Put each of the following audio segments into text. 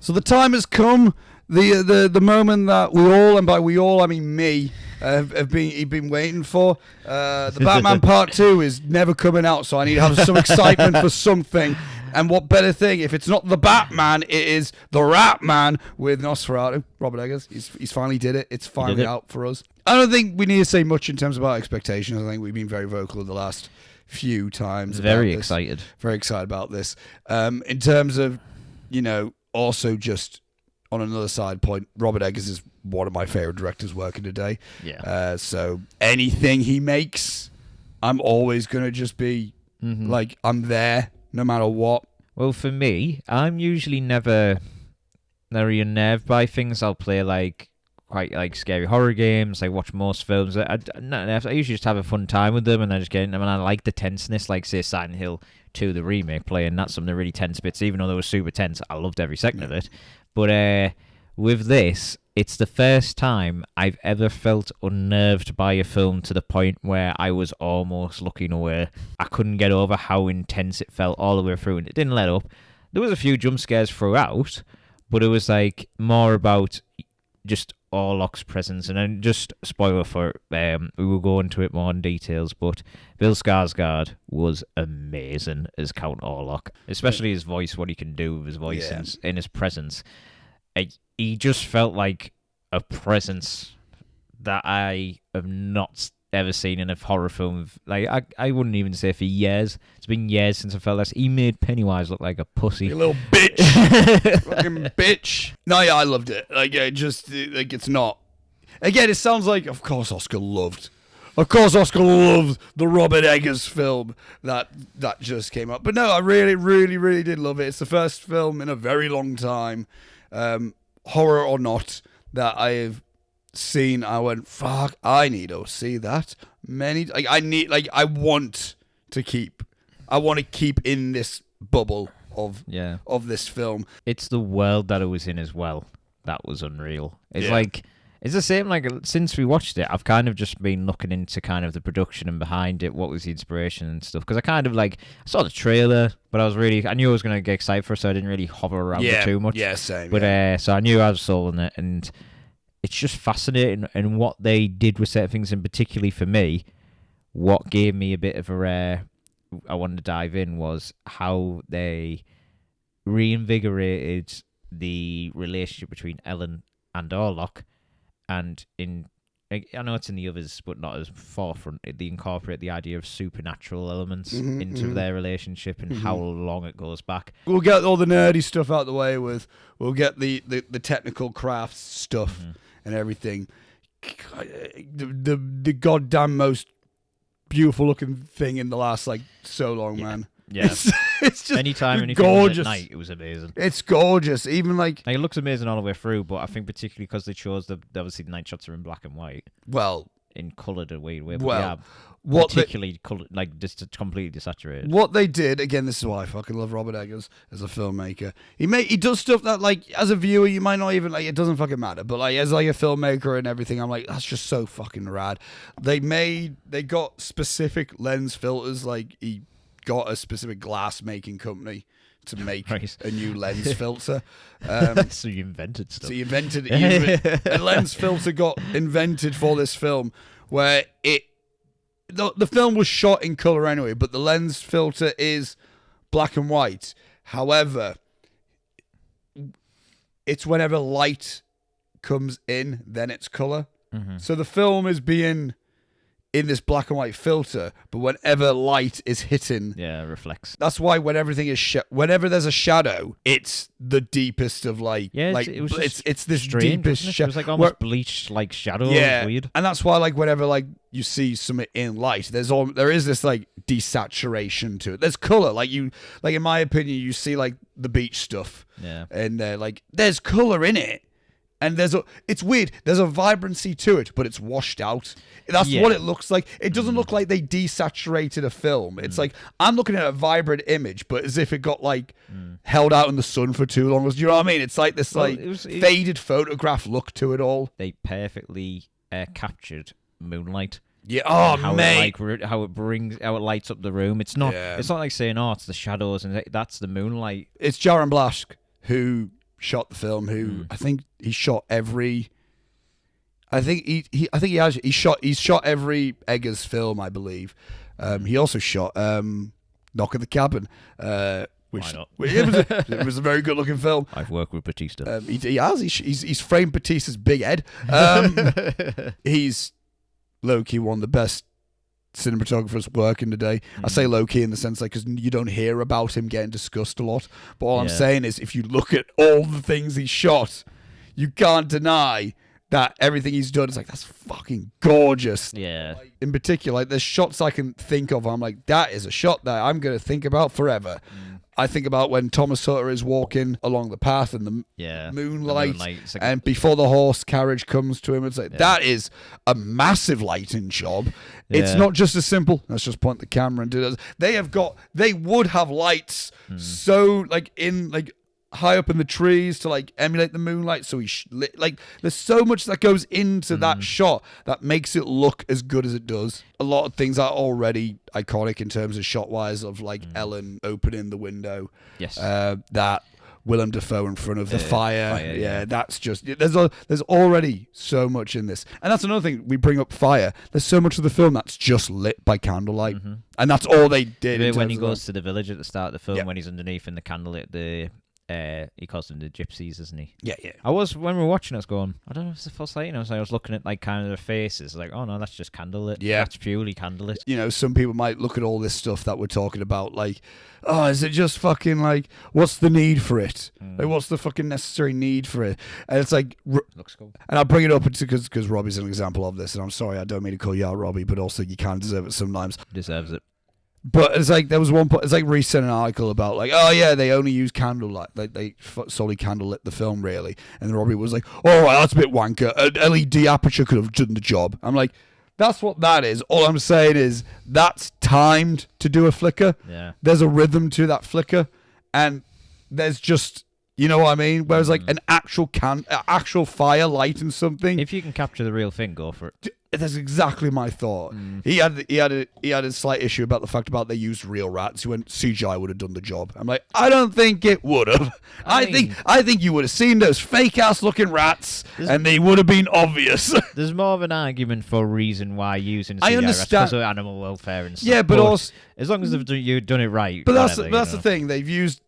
So the time has come, the moment that we all, and by we all I mean me, have been waiting for. The Batman Part 2 is never coming out, so I need to have some excitement for something. And what better thing, if it's not the Batman, it is the Rat Man with Nosferatu, Robert Eggers. He's finally did it. It's finally out for us. I don't think we need to say much in terms of our expectations. I think we've been very vocal the last few times. Very excited about this. In terms of, also just on another side point, Robert Eggers is one of my favorite directors working today. Yeah. So anything he makes, I'm always going to just be like, I'm there no matter what. Well, for me, I'm usually never very unnerved by things. I'll play quite scary horror games. I watch most films. I usually just have a fun time with them, and I just get in them. And I like the tenseness, like say Silent Hill 2, the remake, playing. That's some of the really tense bits. Even though they were super tense, I loved every second of it. But with this, it's the first time I've ever felt unnerved by a film to the point where I was almost looking away. I couldn't get over how intense it felt all the way through, and it didn't let up. There was a few jump scares throughout, but it was more about just Orlock's presence. And then just spoiler for we will go into it more in details, but Bill Skarsgård was amazing as Count Orlock, especially his voice, what he can do with his voice in his presence. He just felt like a presence that I have not ever seen in a horror film. I wouldn't even say for years. It's been years since I felt this. He made Pennywise look like a pussy. You little bitch. Fucking bitch. No, yeah, I loved it. It's not. Again, it sounds like, of course Oscar loved the Robert Eggers film that just came up. But no, I really, really, really did love it. It's the first film in a very long time, horror or not, that I have seen. I went, fuck, I need to see that I want to keep in this bubble of this film. It's the world that it was in as well that was unreal. It's it's the same, since we watched it, I've kind of just been looking into kind of the production and behind it, what was the inspiration and stuff, because I kind of I saw the trailer, but I knew I was going to get excited for it, so I didn't really hover around it too much. Yeah, same. But so I knew I was sold on it, and it's just fascinating, and what they did with certain things, and particularly for me, what gave me a bit of I wanted to dive in, was how they reinvigorated the relationship between Ellen and Orlock. And I know it's in the others, but not as forefront. They incorporate the idea of supernatural elements into their relationship and how long it goes back. We'll get all the nerdy stuff out of the way with. We'll get the technical crafts stuff and everything. The goddamn most beautiful looking thing in the last so long, man. Yeah, it's just anytime anything gorgeous. Was at night, it was amazing. It's gorgeous, even it looks amazing all the way through. But I think particularly because they chose obviously the night shots are in black and white. Well, in coloured a weird way. What particularly coloured, just completely desaturated. What they did, again, this is why I fucking love Robert Eggers as a filmmaker. He does stuff that as a viewer you might not even it doesn't fucking matter. But as a filmmaker and everything, I'm that's just so fucking rad. They got specific lens filters. He got a specific glass making company to make a new lens filter. So you invented stuff. So you invented a lens filter got invented for this film, where the film was shot in color anyway, but the lens filter is black and white. However, it's whenever light comes in, then it's color. So the film is being in this black and white filter, but whenever light is hitting, it reflects. That's why when everything is whenever there's a shadow, it's the deepest of it's this strange, deepest shadow. It was almost bleached shadow. Yeah, it was weird. And that's why whenever you see something in light, there is this desaturation to it. There's color, in my opinion, you see the beach stuff, and there's color in it. And it's weird. There's a vibrancy to it, but it's washed out. That's what it looks like. It doesn't look like they desaturated a film. It's I'm looking at a vibrant image, but as if it got held out in the sun for too long. Do you know what I mean? It's this faded photograph look to it all. They perfectly captured moonlight. Yeah. Oh, mate. How it lights up the room. It's not. It's not saying, it's the shadows and that's the moonlight. It's Jaron Blaschke who shot the film, who I think he shot every. I think he's shot every Eggers film, I believe. He also shot Knock at the Cabin, which Why not? it was a very good looking film. I've worked with Batista. He has. He's framed Batista's big head. He's low-key one of the best cinematographers working today. I say low-key in the sense like because you don't hear about him getting discussed a lot. But all I'm saying is if you look at all the things he shot, you can't deny that everything he's done is like, that's fucking gorgeous. Yeah. In particular, like there's shots I can think of. I'm like, that is a shot that I'm going to think about forever. I think about when Thomas Hutter is walking along the path and the moonlight, like and before the horse carriage comes to him, it's like that is a massive lighting job. It's not just as simple. Let's just point the camera and do this. They would have lights so like in like high up in the trees to like emulate the moonlight. So like there's so much that goes into that shot that makes it look as good as it does. A lot of things are already iconic in terms of shot wise of like Ellen opening the window. Yes. That Willem Dafoe in front of the fire. Yeah, that's just there's already so much in this, and that's another thing we bring up. Fire. There's so much of the film that's just lit by candlelight, and that's all they did. When he goes to the village at the start of the film, when he's underneath in the candlelit, he calls them the gypsies, isn't he? Yeah. When we were watching, I was going, I don't know if it's the first lighting. I was looking at like kind of their faces, like, oh no, that's just candlelit. Yeah, that's purely candlelit. You know, some people might look at all this stuff that we're talking about, like, oh, is it just fucking like, what's the need for it? Like, what's the fucking necessary need for it? And it's like, looks cool. And I bring it up because Robbie's an example of this, and I'm sorry, I don't mean to call you out, Robbie, but also you can deserve it sometimes. Deserves it. But it's like there was one point. It's like Reese sent an article about like, oh yeah, they only use candlelight. Like they solely candlelit the film really. And then Robbie was like, oh, right, that's a bit wanker. An LED aperture could have done the job. I'm like, that's what that is. All I'm saying is that's timed to do a flicker. Yeah. There's a rhythm to that flicker, and there's just. You know what I mean? Whereas like an actual fire lighting something. If you can capture the real thing, go for it. That's exactly my thought. He had a slight issue about the fact about they used real rats. He went, CGI would have done the job. I'm like, I don't think it would have. I think you would have seen those fake ass looking rats, and they would have been obvious. There's more of an argument for a reason why using CGI I understand rats because of animal welfare and stuff. Yeah, but also as long as you've done it right. But that's the thing. They've used.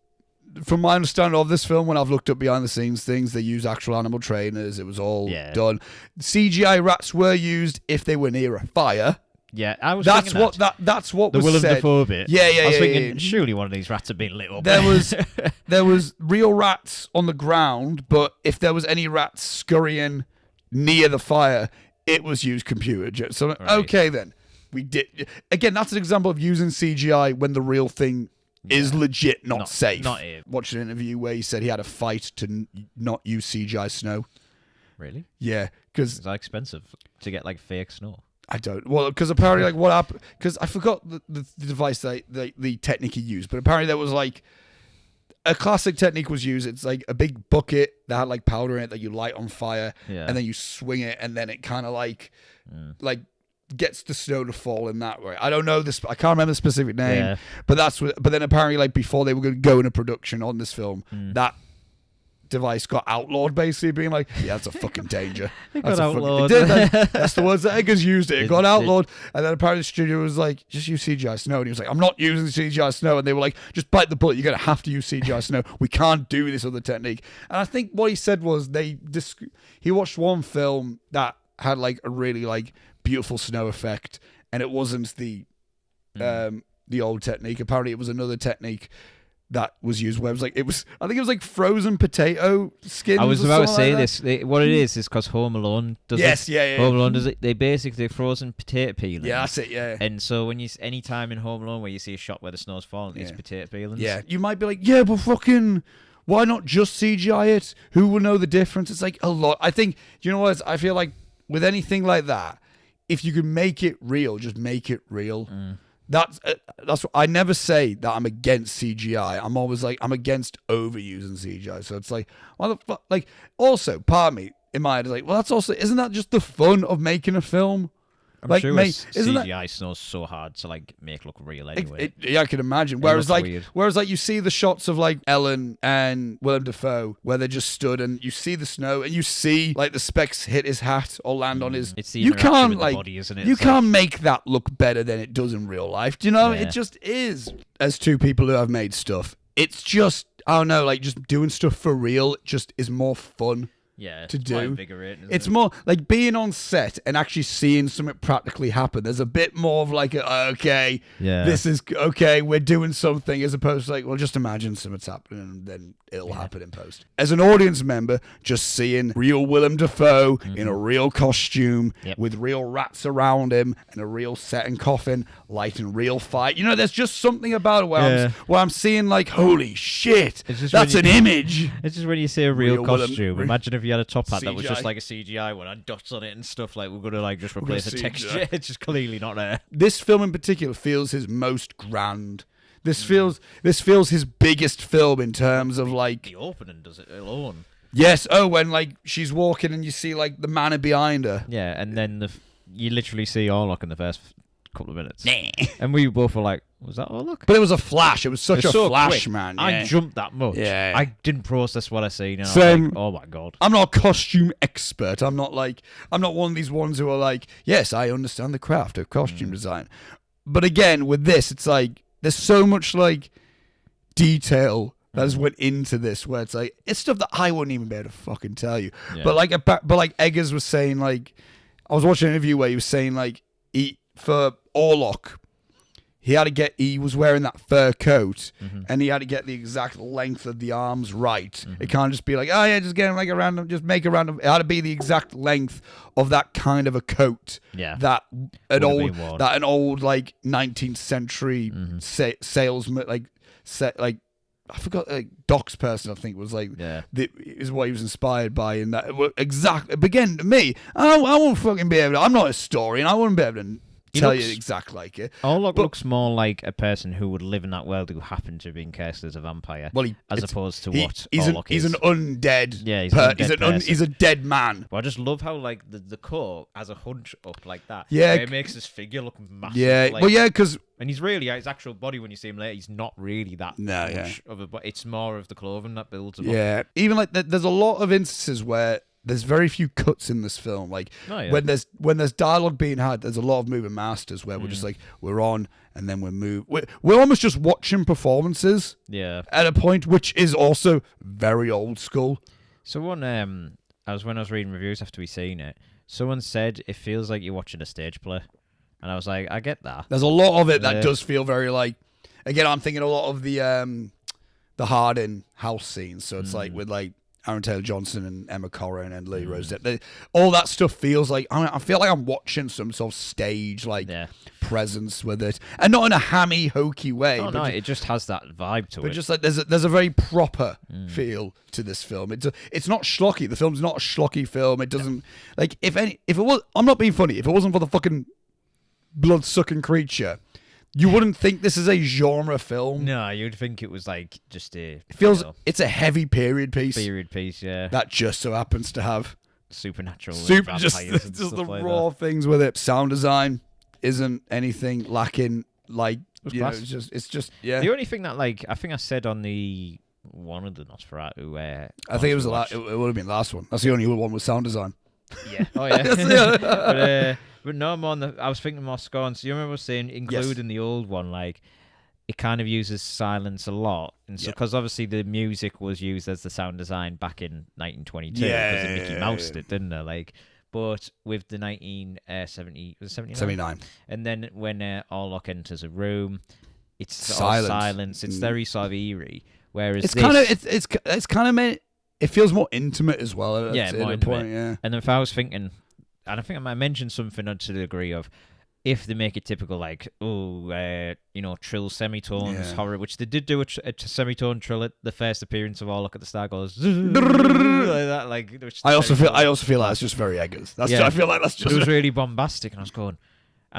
From my understanding of this film, when I've looked up behind the scenes things, they use actual animal trainers. It was all done. CGI rats were used if they were near a fire. Yeah, I was. That's what that's what the was Willem said. Dafoe bit. Yeah. I was thinking, surely one of these rats have been lit up. There was real rats on the ground, but if there was any rats scurrying near the fire, it was used computer. So okay, then we did again. That's an example of using CGI when the real thing. Is legit not safe. Not here. Watched an interview where he said he had a fight to not use CGI snow. Really? Yeah, because it's that expensive to get like fake snow. I don't. Well, because apparently, like, what happened? Because I forgot the device the technique he used, but apparently there was like a classic technique was used. It's like a big bucket that had like powder in it that you light on fire, and then you swing it, and then it kind of like gets the snow to fall in that way. I don't know this. I can't remember the specific name, but that's what. But then apparently, like before they were going to go into production on this film, that device got outlawed, basically being like, yeah, that's a fucking danger. That's outlawed. That's the words that Eggers used it. It got outlawed, and then apparently the studio was like, just use CGI snow, and he was like, I'm not using CGI snow, and they were like, just bite the bullet. You're gonna have to use CGI snow. We can't do this other technique. And I think what he said was he watched one film that had like a really like beautiful snow effect, and it wasn't the old technique. Apparently it was another technique that was used where I think it was like frozen potato skins. I was about to say like this. What it is because Home Alone does it. Yeah. Home Alone does it. They basically frozen potato peelings. Yeah, that's it. Yeah. And so any time in Home Alone where you see a shot where the snow's falling, it's potato peelings. Yeah, you might be like, yeah, but fucking. Why not just CGI it? Who will know the difference? It's like a lot. I think. You know what? I feel like with anything like that, if you can make it real, just make it real. That's what I never say that I'm against CGI. I'm always like I'm against overusing CGI. So it's like, why the fuck? Like, also, part of me in my head is like, well, that's also isn't that just the fun of making a film? I'm like, sure mate, isn't that? CGI snow's so hard to like make look real anyway. Yeah, I can imagine. looks weird. Whereas like you see the shots of like Ellen and Willem Dafoe where they just stood and you see the snow and you see like the specks hit his hat or land on his. It's the you interaction can't with like the body, isn't it? you It's can't make that look better than it does in real life. Do you know? Yeah. It just is. As two people who have made stuff, it's just I don't know, like just doing stuff for real just is more fun. Yeah, to it's do. quite invigorating, isn't It's it? more like being on set and actually seeing something practically happen. There's a bit more of like, okay, Yeah. this is okay, we're doing something, as opposed to like, well, just imagine something's happening and then it'll happen in post. As an audience member, just seeing real Willem Dafoe in a real costume with real rats around him and a real set and coffin, lighting real fight. You know, there's just something about it where I'm seeing like, holy shit, that's an image. It's just when you see a real Willem- costume. Imagine if you had a top hat that was CGI. just like a CGI one and dots on it and stuff. Like we're gonna like just replace the CGI. texture. It's just clearly not there. This film in particular feels his most grand. This feels his biggest film in terms of like The opening does it alone. yes. Oh, when like she's walking and you see like the manor behind her. Yeah, and then you literally see Orlock in the first couple of minutes. And we both were like, was that Orlock? But it was a flash. It was such It's a so flash, quick. man. I Yeah. jumped that much. Yeah. I didn't process what I seen. And I was Same. like, oh my god. I'm not a costume expert. I'm not one of these ones who are like, yes, I understand the craft of costume design. But again, with this, it's like there's so much like detail that has went into this where it's like it's stuff that I wouldn't even be able to fucking tell you. Yeah. But like Eggers was saying, like I was watching an interview where he was saying like for Orlock, he was wearing that fur coat and he had to get the exact length of the arms right. It can't just be like, oh yeah, just get him like a random, just make a random. It had to be the exact length of that kind of a coat. Yeah. That Would've been worn. an old like 19th century salesman like I forgot Doc's person I think was like is what he was inspired by in that exact. Again, to me, I won't fucking be able to. I'm not a historian. I wouldn't be able to tell you exactly like it. Orlock looks more like a person who would live in that world who happened to have been cursed as a vampire, as opposed to what Orlock is. He's an undead. Yeah, he's an undead person. He's a dead man. But I just love how like the coat has a hunch up like that. Yeah, it makes his figure look massive. Yeah, like, well, yeah, because and he's really his actual body when you see him later, he's not really that much of a. But it's more of the clothing that builds him up. Yeah, even like there's a lot of instances where there's very few cuts in this film. Like when there's dialogue being had, there's a lot of moving masters where we're just like we're on and then we're almost just watching performances. Yeah. At a point, which is also very old school. So when I was reading reviews after we seen it, someone said it feels like you're watching a stage play, and I was like, I get that. There's a lot of it that does feel very like. Again, I'm thinking a lot of the Hardin house scenes. So it's like with like Aaron Taylor Johnson and Emma Corrin and Lily Rose Depp. All that stuff feels like I feel like I'm watching some sort of stage like presence with it, and not in a hammy hokey way. Oh no, it just has that vibe to it. But just like there's a very proper feel to this film. It's not schlocky. The film's not a schlocky film. It doesn't like if it was. I'm not being funny. If it wasn't for the fucking blood sucking creature, you wouldn't think this is a genre film. No, you'd think it was like just a. It feels it's a heavy period piece. Period piece, yeah. That just so happens to have supernatural, just the like raw things with it. Sound design isn't anything lacking. Like class. it's just yeah. The only thing that like I think I said on the one of the Nosferatu where I think it was the last. It would have been the last one. That's the only one with sound design. Yeah. Oh yeah. But no, more on I was thinking more scorn. So you remember saying, including the old one, like it kind of uses silence a lot, and so because obviously the music was used as the sound design back in 1922 because the Mickey Mouse did, didn't it? Like, but with the 1970 was it 79? And then when Orlock enters a room, it's silence. It's very sort of eerie. Whereas it's kind of meant. It feels more intimate as well. More intimate. Point, yeah. And if I was thinking, and I think I might mention something to the degree of, if they make it typical, like, trill semitones, horror, which they did do a semitone trill at the first appearance of Orlock at the start, goes like that. Like, I also feel like it's just very Eggers. I feel like that's just. It was really bombastic, and I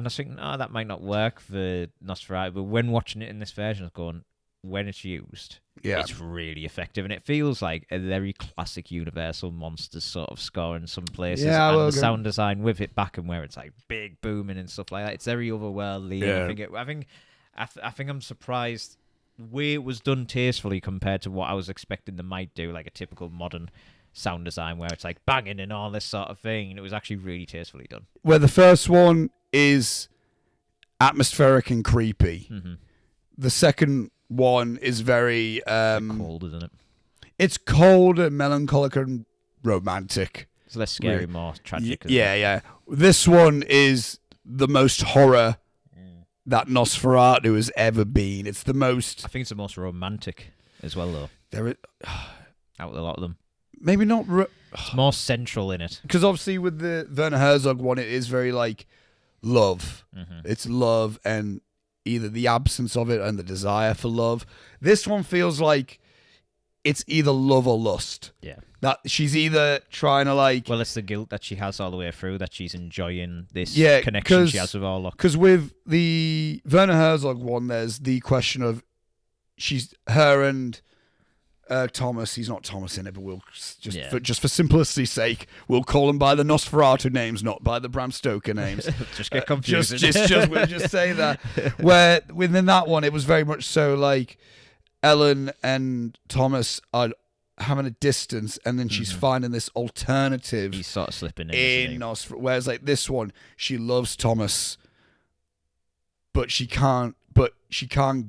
was thinking, that might not work for Nosferatu. But when watching it in this version, I was going, when it's used, Yeah. it's really effective, and it feels like a very classic Universal Monsters sort of score in some places. Yeah, and well, the sound design with it back and where it's like big booming and stuff like that. It's very otherworldly. Yeah. And I think I'm surprised the way it was done tastefully compared to what I was expecting they might do, like a typical modern sound design where it's like banging and all this sort of thing. And it was actually really tastefully done. Where the first one is atmospheric and creepy. Mm-hmm. The second one is very Cold, isn't it? it's cold and melancholic and romantic. It's less scary, more tragic. Yeah. This one is the most horror that Nosferatu has ever been. It's the most. I think it's the most romantic as well, though. There is Out of a lot of them, maybe not it's more central in it. because obviously with the Werner Herzog one, it is very like love. Mm-hmm. It's love and either the absence of it and the desire for love. This one feels like it's either love or lust. Yeah. That she's either trying to like. Well, it's the guilt that she has all the way through, that she's enjoying this Yeah, connection she has with Orlock. Because with the Werner Herzog one, there's the question of her and Thomas. He's not Thomas in it, but we'll just for simplicity's sake, we'll call him by the Nosferatu names, not by the Bram Stoker names. Just get confused. We'll just say that. Where within that one, it was very much so like Ellen and Thomas are having a distance, and then she's finding this alternative. He's sort of slipping in Nosferatu. Whereas like this one, she loves Thomas, but she can't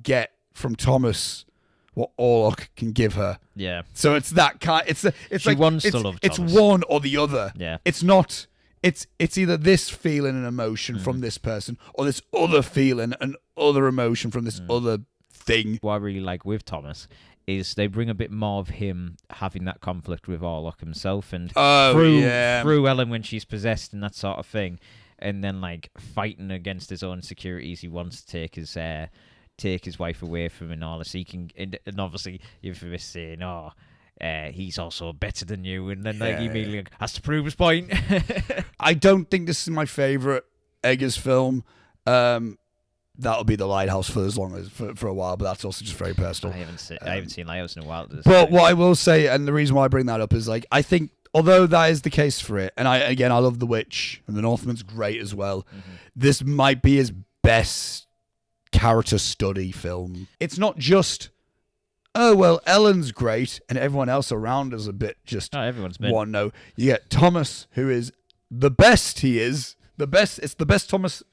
get from Thomas what Orlock can give her. Yeah. So it's that kind. It's she like wants it's, to love it's Thomas. one or the other. Yeah. It's not. It's either this feeling and emotion from this person, or this other feeling and other emotion from this other thing. What I really like with Thomas is they bring a bit more of him having that conflict with Orlock himself, and through Ellen when she's possessed and that sort of thing, and then like fighting against his own insecurities. He wants to take his wife away from him and all this. He can, and obviously you've been saying, he's also better than you, and then he immediately has to prove his point. I don't think this is my favorite Eggers film. That'll be The Lighthouse for as long as for a while, but that's also just very personal. I haven't seen Lighthouse in a while. But what I will say, and the reason why I bring that up is like I think although that is the case for it, and I love The Witch and The Northman's great as well. This might be his best character study film. It's not just Ellen's great and everyone else around is a bit just everyone's been one. No, you get Thomas, who is the best. He is the best. It's the best Thomas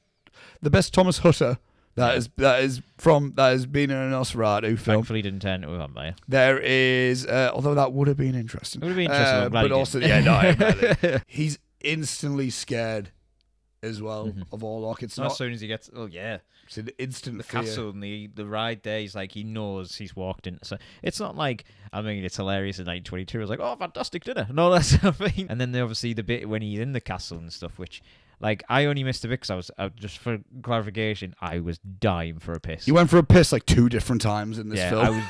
Hutter that has been in a Nosferatu film. Thankfully, didn't turn into a vampire. There is, although that would have been interesting. It would have been interesting. I'm glad but he also, didn't. he's instantly scared as well of Orlock. It's not as soon as he gets, it's an instant the fear. castle and the ride there. He's like, he knows he's walked in. So it's not like, I mean, it's hilarious in 1922. It's like, oh, fantastic dinner and all that sort of thing. And then obviously the bit when he's in the castle and stuff, which. Like, I only missed a bit because I was just for clarification, I was dying for a piss. You went for a piss like 2 different times in this film. I was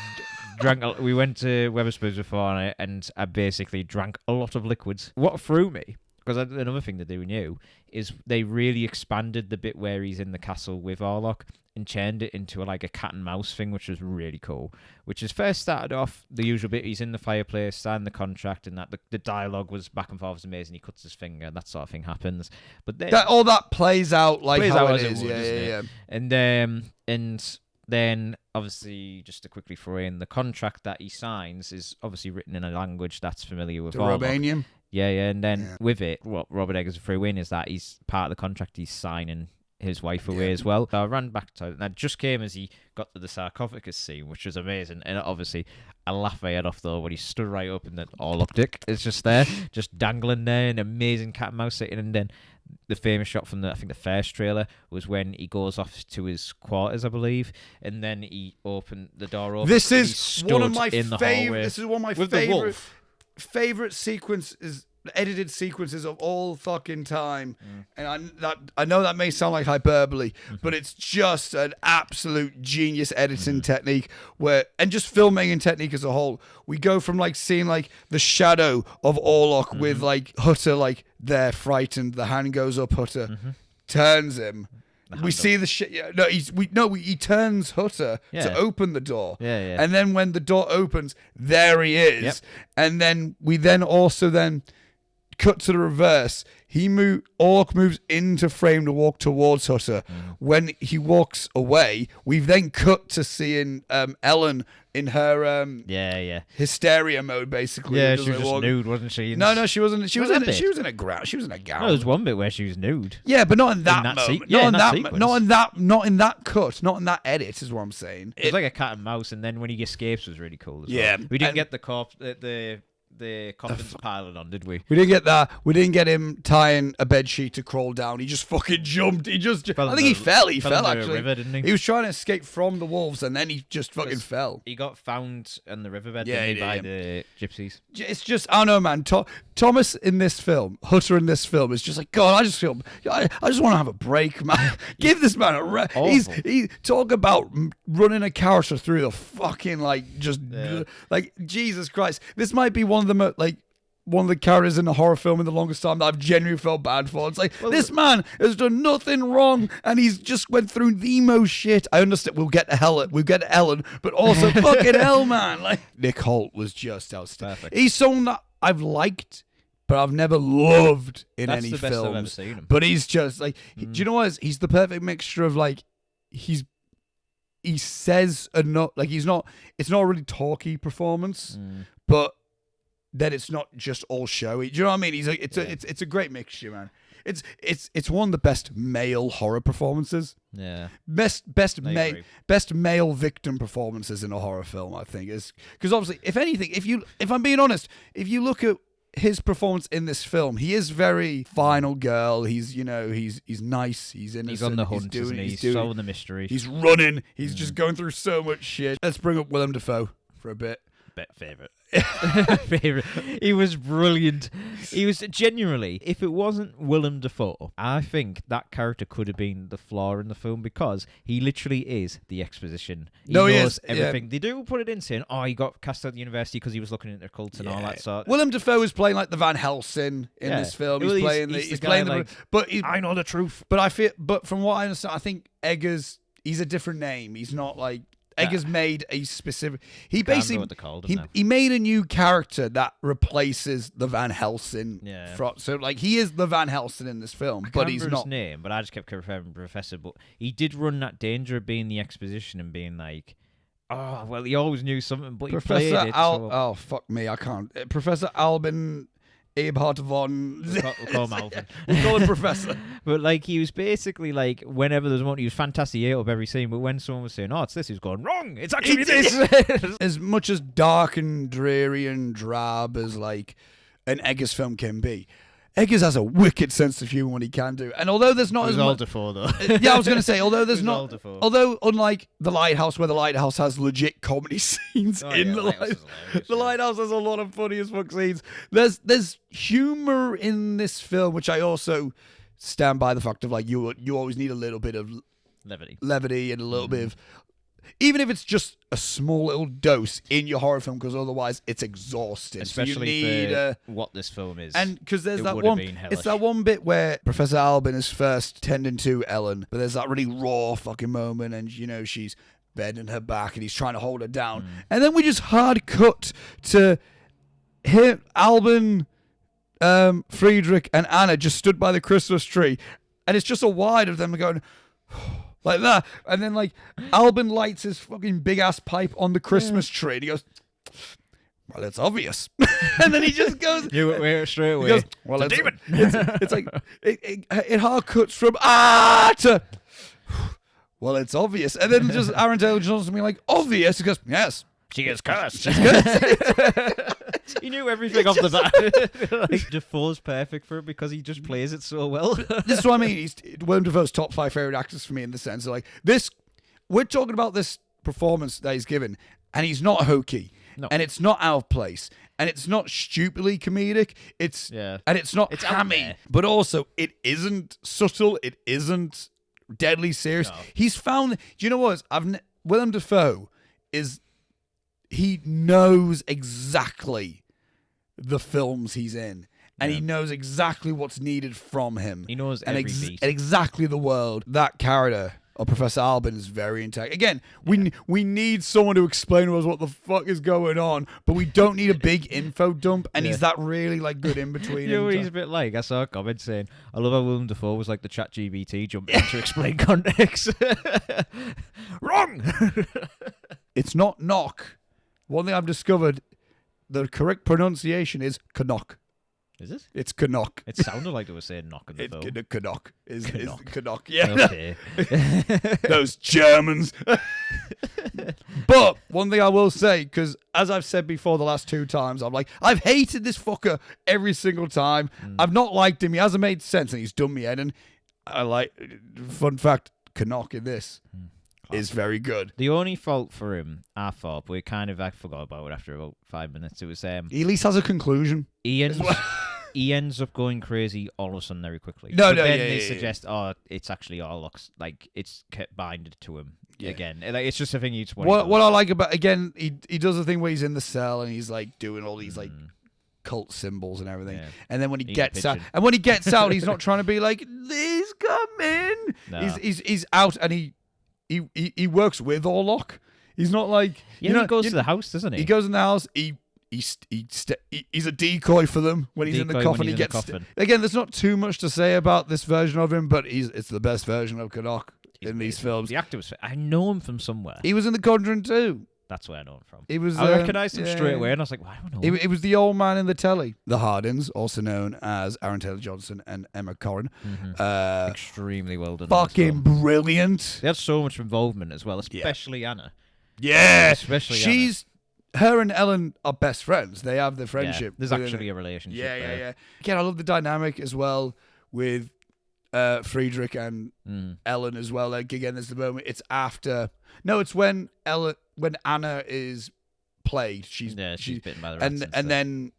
drank. We went to Wetherspoons before, and I basically drank a lot of liquids. What threw me, because another thing that they knew is they really expanded the bit where he's in the castle with Orlock and turned it into a cat and mouse thing, which was really cool. Which is first started off the usual bit. He's in the fireplace, signed the contract, and that the dialogue was back and forth was amazing. He cuts his finger, and that sort of thing happens. But then all that plays out like how it is. Yeah. And then obviously just to quickly throw in, the contract that he signs is obviously written in a language that's familiar with Orlock. Romanian. Yeah, and then with it, what Robert Eggers threw in is that he's part of the contract. He's signing his wife away as well. So I ran back to it, and that just came as he got to the sarcophagus scene, which was amazing. And obviously, I laughed my head off though when he stood right up and then Orlock dick is just there, just dangling there, an amazing cat and mouse sitting. And then the famous shot from the first trailer was when he goes off to his quarters, I believe, and then he opened the door open. This is one of my favorite. This is one of my favorite sequences, edited sequences of all fucking time. And I know that may sound like hyperbole, but it's just an absolute genius editing technique and just filmmaking technique as a whole. We go from seeing the shadow of Orlock with Hutter there frightened, the hand goes up, Hutter turns him, We see the shit. Yeah, he turns Hutter to open the door. Yeah. And then when the door opens, there he is. Yep. And then we also cut to the reverse. Orlock moves into frame to walk towards Hutter. When he walks away, we've then cut to seeing Ellen in her hysteria mode, basically. Yeah, she was just nude, wasn't she? No, she wasn't. She was in a gown. No, there was one bit where she was nude. Yeah, but not in that moment. Not in that cut. Not in that edit, is what I'm saying. It was like a cat and mouse, and then when he escapes was really cool as well. We didn't get the corpse, the coffin's piling on, did we? We didn't get that. We didn't get him tying a bed sheet to crawl down. He just fucking jumped. I think he fell. He fell actually. River, didn't he? He was trying to escape from the wolves, and then he just fucking fell. He got found on the riverbed by the gypsies. It's just, I don't know, man. Thomas in this film, Hutter in this film, is just like, God, I just want to have a break, man. Give this man a rest. He talk about running a character through the fucking Jesus Christ. This might be one of the characters in a horror film in the longest time that I've genuinely felt bad for. It's like, this man has done nothing wrong, and he's just went through the most shit. I understand. We'll get to Ellen, but also fucking hell, man. Like, Nick Holt was just outstanding. Perfect. He's someone that I've liked, but I've never loved in any films. That's the best I've ever seen him. But he's just like, do you know what? He's the perfect mixture of like, he says enough. Like, it's not a really talky performance, but then it's not just all showy. Do you know what I mean? It's a great mixture, man. It's one of the best male horror performances. Yeah. Best male victim performances in a horror film, I think, is because obviously, if anything, if I'm being honest, if you look at his performance in this film, he is very final girl. He's nice. He's innocent. He's on the hunt, isn't he? He's solving the mystery. He's running. He's just going through so much shit. Let's bring up Willem Dafoe for a bit. Favorite. He was brilliant. He was genuinely, if it wasn't Willem Dafoe, I think that character could have been the flaw in the film, because he literally is the exposition. He knows everything. Yeah. They do put it in saying, he got cast out of the university because he was looking into cults and all that sort. Willem Dafoe is playing like the Van Helsing in this film. He's playing I know the truth. But from what I understand, I think Eggers, he's a different name. He's not like Eggers made a specific. He basically he made a new character that replaces the Van Helsing. Yeah. So like, he is the Van Helsing in this film, but he's not. His name, but I just kept referring to Professor. But he did run that danger of being the exposition and being like, he always knew something, but Professor he played it. Oh fuck me, I can't. Professor Albin Eberhard von. We'll call him Alvin. We'll call him Professor. But like, he was basically like, whenever there's one, he was fantastic. He ate up every scene. But when someone was saying, it's this, he was going, wrong. It's actually this. As much as dark and dreary and drab as like an Eggers film can be, Eggers has a wicked sense of humour when he can do. And although there's not as much... Dafoe, though. Yeah, I was going to say, although there's not... Although, unlike The Lighthouse, where The Lighthouse has legit comedy scenes The Lighthouse has a lot of funny as fuck scenes. There's humour in this film, which I also stand by the fact of, like, you always need a little bit of... Levity and a little bit of... Even if it's just a small little dose in your horror film, because otherwise it's exhausting. Especially so you need, for what this film is. And because there's that one, it's that one bit where Professor Albin is first tending to Ellen, but there's that really raw fucking moment, and she's bending her back, and he's trying to hold her down, and then we just hard cut to him, Albin, Friedrich, and Anna just stood by the Christmas tree, and it's just a wide of them going. Like that. And then, like, Albin lights his fucking big-ass pipe on the Christmas tree. And he goes, well, it's obvious. And then he just goes... straight away. He goes, well, it's a demon. It's like... It hard cuts from... to... Well, it's obvious. And then just Aaron Taylor Johnson being like, obvious? He goes, yes. She is cursed. She's cursed. He knew everything off the bat. Like, Defoe's perfect for it because he just plays it so well. This is what I mean. He's Willem Dafoe's top 5 favorite actors for me, in the sense of, like, this. We're talking about this performance that he's given, and he's not hokey, and it's not out of place, and it's not stupidly comedic. And it's not hammy, but also it isn't subtle. It isn't deadly serious. No. He's found. Do you know what? Willem Dafoe is. He knows exactly the films he's in. and he knows exactly what's needed from him. He knows and every beat. exactly the world. That character of Professor Albin is very intact. Again, we need someone to explain to us what the fuck is going on, but we don't need a big info dump, and he's that really like good in between. You know what he's a bit like? I saw a comment saying, I love how Willem Dafoe was like the chat GBT jumping in to explain context. Wrong! It's not knock. One thing I've discovered, the correct pronunciation is Canuck. Is it? It's Canuck. It sounded like they were saying knock in the film. Canuck is Canuck. Canuck. Yeah. Okay. Those Germans. But one thing I will say, because as I've said before the last 2 times, I've hated this fucker every single time. I've not liked him. He hasn't made sense, and he's done me head. And fun fact, Canuck in this is very good. The only fault for him, I thought, but I forgot about it after about 5 minutes. It was He at least has a conclusion. He ends up going crazy all of a sudden very quickly. Then they suggest, it's actually Orlock's, like, it's binded to him again. Like, it's just a thing you just want. What I like about, again, he does the thing where he's in the cell and he's like doing all these like cult symbols and everything. Yeah. And then when he gets out, he's not trying to be like, "These come in." No. He's out, and he works with Orlock. He's not like he goes to the house, doesn't he? He goes in the house. He's a decoy for them when he's in the coffin. Again, there's not too much to say about this version of him, but it's the best version of Canuck in these films. The actor I know him from somewhere. He was in The Conjuring 2. That's where I know him from. I recognised him straight away, and I was like, "Why don't I know?" It was the old man in the telly. The Hardins, also known as Aaron Taylor-Johnson and Emma Corrin. Extremely well done. Fucking brilliant. They had so much involvement as well, especially Anna. Yeah, especially her and Ellen are best friends. They have the friendship. There's actually a relationship. Yeah. Again, I love the dynamic as well with Friedrich and Ellen as well. Like, again, there's the moment. It's after. No, it's when Anna is plagued. She's bitten by the rats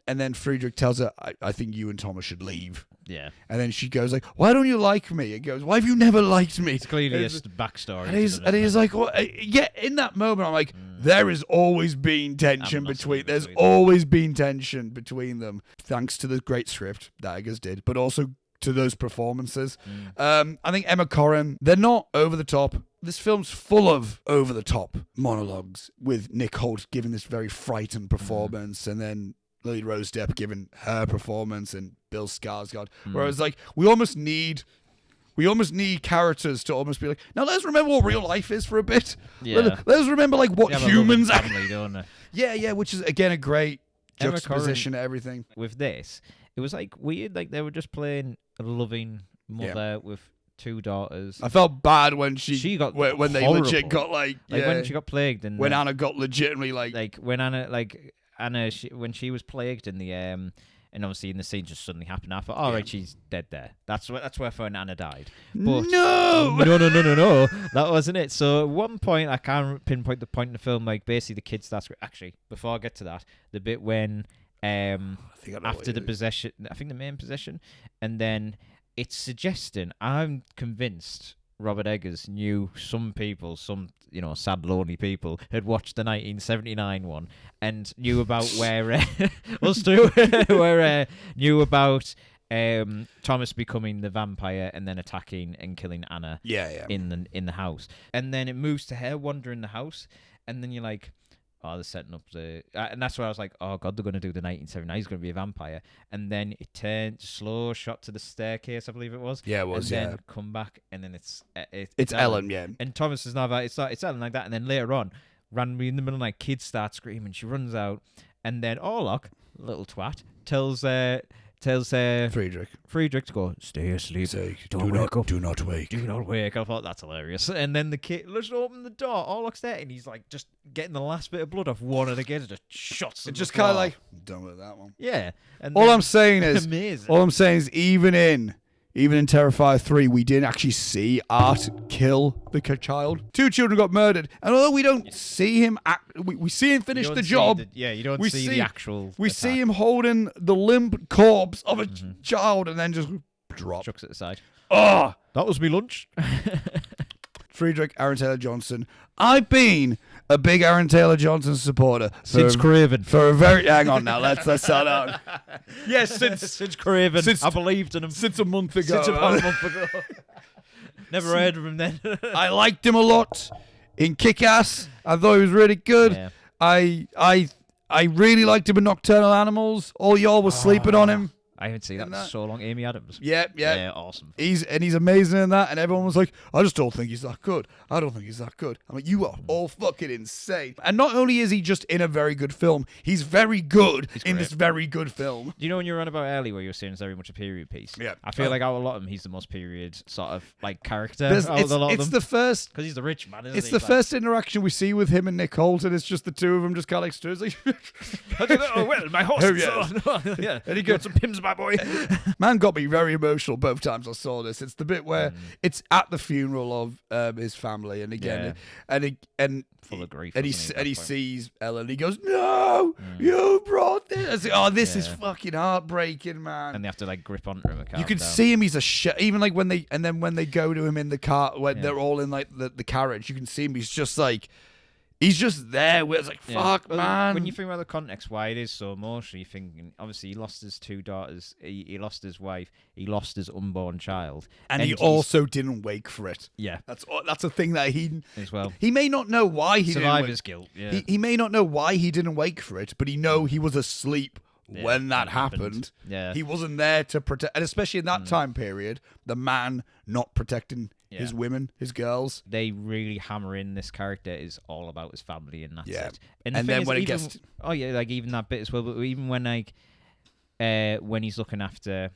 and then Friedrich tells her, I think you and Thomas should leave. Yeah. And then she goes like, "Why don't you like me?" It goes, "Why have you never liked me?" It's clearly a backstory. And he's like, "What?" Yeah. In that moment, I'm like, there has always been tension between. There's always been tension between them, thanks to the great script that Eggers did, but also to those performances. I think Emma Corrin, they're not over the top. This film's full of over the top monologues with Nick Holt giving this very frightened performance, and then Lily Rose Depp giving her performance, and Bill Skarsgård. Whereas, like, we almost need characters to almost be like, now let's remember what real life is for a bit. Yeah. Let's remember like what humans are. Yeah, which is again a great juxtaposition to everything. With this, it was like weird, like they were just playing a loving mother with 2 daughters. I felt bad when she got when they legit got like when she got plagued, and when Anna got legitimately when Anna when she was plagued in the and obviously in the scene just suddenly happened. I thought, all right, she's dead there. That's where I thought Anna died. But no, that wasn't it. So at one point, I can't pinpoint the point in the film. Like basically, the kid starts. Actually, before I get to that, the bit when after the possession, I think the main possession, and then it's suggesting. I'm convinced Robert Eggers knew some people, sad, lonely people, had watched the 1979 one and knew about where us too, where knew about Thomas becoming the vampire and then attacking and killing Anna. In the house, and then it moves to her wandering the house, and then you're like, oh, they're setting up the... and that's where I was like, oh, God, they're going to do the 1979. He's going to be a vampire. And then it turned, slow shot to the staircase, I believe it was. Yeah, it was, and then come back, and then it's Ellen, yeah. And Thomas is now about, it's Ellen like that. And then later on, randomly in the middle of the night, kids start screaming. She runs out. And then Orlock, little twat, tells Friedrich to go, stay asleep. Do not wake. Do not wake. I thought that's hilarious. And then the kid, let's open the door. Orlock's there, and he's like just getting the last bit of blood off one of the kids, just shots. It's just kind of like, done with that one. Yeah. And all I'm saying is, amazing. Even in Terrifier 3, we didn't actually see Art kill the child. 2 children got murdered. And although we don't see him we see him finish the job. You don't see the actual We see him holding the limp corpse of a child and then just drop. Chucks it aside. Oh! That was me lunch. Friedrich, Aaron Taylor-Johnson. I've been a big Aaron Taylor Johnson supporter. Since Craven. For a very... Hang on now, let's start out. Yes, Since Craven. I believed in him. Since a month ago. Since about a month ago. Never heard of him then. I liked him a lot in Kick-Ass. I thought he was really good. Yeah. I really liked him in Nocturnal Animals. All y'all were sleeping on him. I haven't seen that in so long. Amy Adams. Yeah, awesome. He's amazing in that, and everyone was like, I just don't think he's that good. I don't think he's that good. I'm like, you are all fucking insane. And not only is he just in a very good film, he's very good in this very good film. Do you know when you were on about earlier where you were saying it's very much a period piece? Yeah. I feel like out of a lot of them, he's the most period sort of like character. It's the first... Because he's the rich man, isn't It's he? the first interaction we see with him and Nick Holt, and it's just the two of them just kind of like stirs like... I don't know. Well, my horse. Oh, yeah. Yeah. And he got some pims, my boy. Man got me very emotional both times I saw this. It's the bit where it's at the funeral of his family, and again, and full of grief. And he sees Ellen. And he goes, "No, you brought this." I was like, oh, this is fucking heartbreaking, man. And they have to like grip onto him. You can see him. He's a even like when they go to him in the car when they're all in like the carriage. You can see him. He's just like. He's just there where it's like, fuck, man. When you think about the context, why it is so emotional, you're thinking, obviously, he lost his two daughters, he lost his wife, he lost his unborn child. And he also didn't wake for it. Yeah. That's a thing that he... As well. He may not know why he Survivor's guilt, yeah. He may not know why he didn't wake for it, but he was asleep when that happened. Yeah. He wasn't there to protect... And especially in that time period, the man not protecting... his women, his girls. They really hammer in this character is all about his family, and that's it. And then when it gets... Oh, yeah, like even that bit as well, but even when like when he's looking after,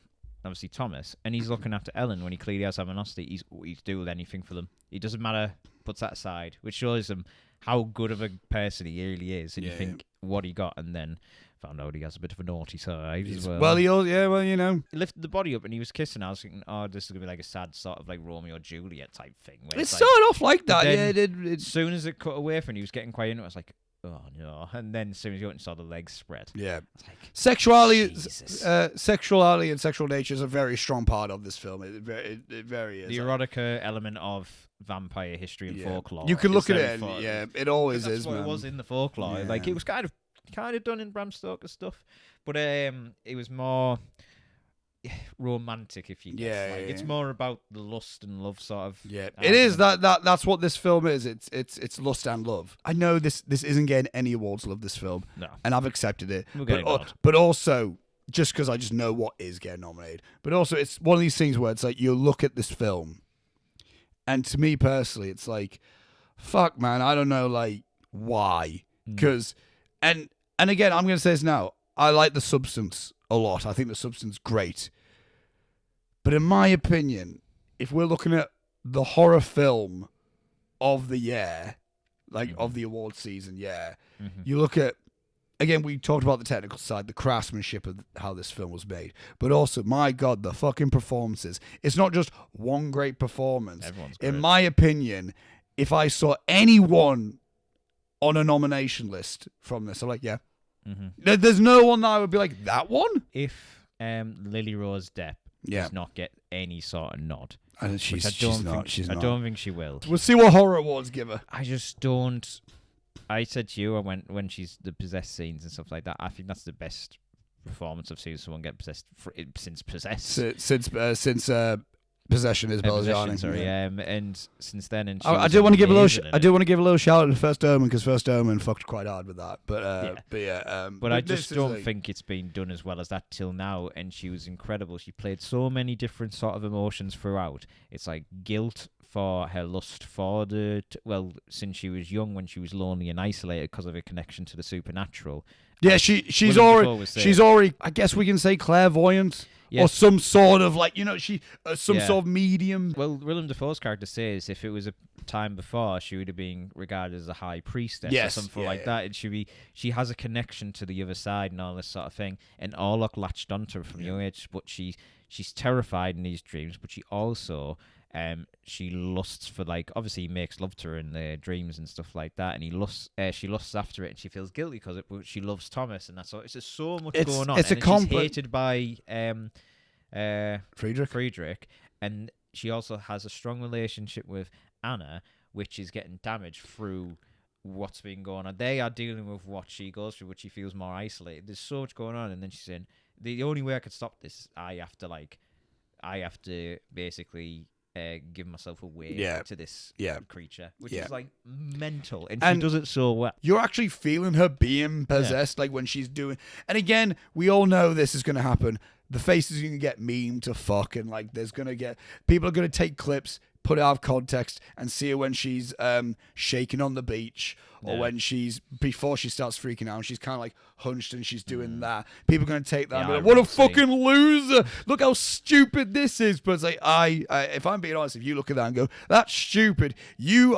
obviously, Thomas, and he's looking after Ellen when he clearly has aminosity, he's doing anything for them. It doesn't matter, puts that aside, which shows them how good of a person he really is, and you think what he got, and then... found out he has a bit of a naughty side as well. Well, you know. He lifted the body up and he was kissing. I was thinking, oh, this is going to be like a sad sort of like Romeo and Juliet type thing. It started off like that, As soon as it cut away from him, he was getting quite into it. I was like, oh, no. And then as soon as you went and saw the legs spread. Yeah. Like, sexuality and sexual nature is a very strong part of this film. It very is. The erotica element of vampire history and folklore. You can look at it and, it always is, man. It was in the folklore. Yeah. Like, it was kind of done in Bram Stoker stuff, but it was more romantic, if you guess. It's more about the lust and love sort of. Yeah, it is that's what this film is. It's lust and love. I know this isn't getting any awards, love this film. No, and I've accepted it. We'll but also just because I just know what is getting nominated. But also it's one of these things where it's like you look at this film, and to me personally, it's like, fuck, man, I don't know, like why, because. And again, I'm going to say this now. I like The Substance a lot. I think The Substance is great. But in my opinion, if we're looking at the horror film of the year, of the award season, you look at, again, we talked about the technical side, the craftsmanship of how this film was made. But also, my God, the fucking performances. It's not just one great performance. Everyone's great. In my opinion, if I saw anyone on a nomination list from this, I'm like, there's no one that I would be like, that one? If Lily Rose Depp does not get any sort of nod, I don't think she will. We'll see what horror awards give her. I just don't. I said to you when she's the possessed scenes and stuff like that, I think that's the best performance I've seen someone get possessed since Possessed. Since Possession is Belgiani. Sorry, and since then, and I do want to give a little shout out to First Omen, because First Omen fucked quite hard with that. But I just don't think it's been done as well as that till now. And she was incredible. She played so many different sort of emotions throughout. It's like guilt for her lust for since she was young, when she was lonely and isolated because of her connection to the supernatural. Yeah, she's already. I guess we can say clairvoyant. Yes. Or some sort of sort of medium. Well, Willem Dafoe's character says if it was a time before, she would have been regarded as a high priestess or something like that. And she has a connection to the other side and all this sort of thing. And Orlock latched onto her from a young age, but she's terrified in these dreams. But she also she lusts for, obviously he makes love to her in the dreams and stuff like that, and she lusts after it, and she feels guilty because but she loves Thomas, and that's all. It's just so much going on. She's hated by Friedrich, and she also has a strong relationship with Anna, which is getting damaged through what's been going on. They are dealing with what she goes through, which she feels more isolated. There's so much going on, and then she's saying, the only way I could stop this, I have to basically give myself away to this creature, which is like mental, and she does it so well. You're actually feeling her being possessed, like when she's doing. And again, we all know this is going to happen. The face is going to get meme to fuck, and like there's going to get people are going to take clips, put it out of context, and see her when she's shaking on the beach, or when she's before she starts freaking out, and she's kind of like hunched and she's doing that. People are going to take that and be like, "What a fucking loser! Look how stupid this is." But it's like, if I'm being honest, if you look at that and go, "That's stupid," you